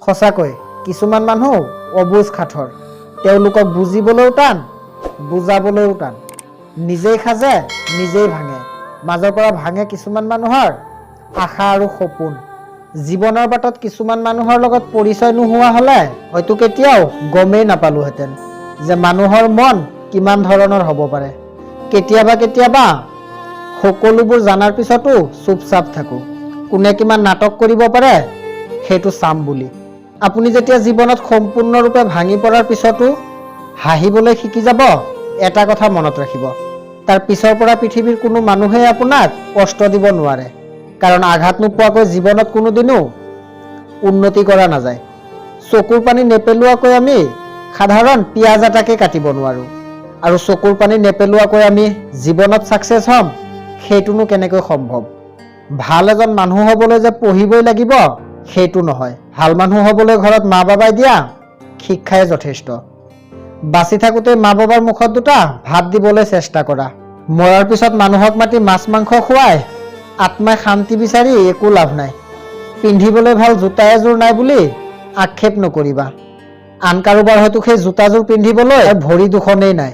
সঁচাকৈ কিছুমান মানুহ অবুজ খাঠৰ, তেওঁলোকক বুজিবলৈও টান, বুজাবলৈও টান। নিজেই সাজে, নিজেই ভাঙে। মাজৰ পৰা ভাঙে কিছুমান মানুহৰ আশা আৰু সপোন। জীৱনৰ বাটত কিছুমান মানুহৰ লগত পৰিচয় নোহোৱা হ'লে হয়তো কেতিয়াও গমেই নাপালোহেঁতেন যে মানুহৰ মন কিমান ধৰণৰ হ'ব পাৰে। কেতিয়াবা সকলোবোৰ জানাৰ পিছতো চুপচাপ থাকোঁ, কোনে কিমান নাটক কৰিব পাৰে সেইটো চাম বুলি। আপুনি যেতিয়া জীৱনত সম্পূৰ্ণৰূপে ভাঙি পৰাৰ পিছতো হাঁহিবলৈ শিকি যাব, এটা কথা মনত ৰাখিব, তাৰ পিছৰ পৰা পৃথিৱীৰ কোনো মানুহেই আপোনাক কষ্ট দিব নোৱাৰে। কাৰণ আঘাত নোপোৱাকৈ জীৱনত কোনোদিনো উন্নতি কৰা নাযায়। চকুৰ পানী নেপেলোৱাকৈ আমি সাধাৰণ পিঁয়াজ এটাকে কাটিব নোৱাৰোঁ। আৰু চকুৰ পানী নেপেলোৱাকৈ আমি জীৱনত ছাকচেছ হ'ম, সেইটোনো কেনেকৈ সম্ভৱ? ভাল এজন মানুহ হ'বলৈ যে পঢ়িবই লাগিব সেইটো নহয়। ভাল মানুহ হ'বলৈ ঘৰত মা বাবাই দিয়া শিক্ষাই যথেষ্ট। বাচি থাকোঁতে মা বাবাৰ মুখত দুটা ভাত দিবলৈ চেষ্টা কৰা। মৰাৰ পিছত মানুহক মাতি মাছ মাংস খুৱাই আত্মাই শান্তি বিচাৰি একো লাভ নাই। পিন্ধিবলৈ ভাল জোতা এযোৰ নাই বুলি আক্ষেপ নকৰিবা। আন কাৰোবাৰ হয়তো সেই জোতাযোৰ পিন্ধিবলৈ ভৰি দুখনেই নাই।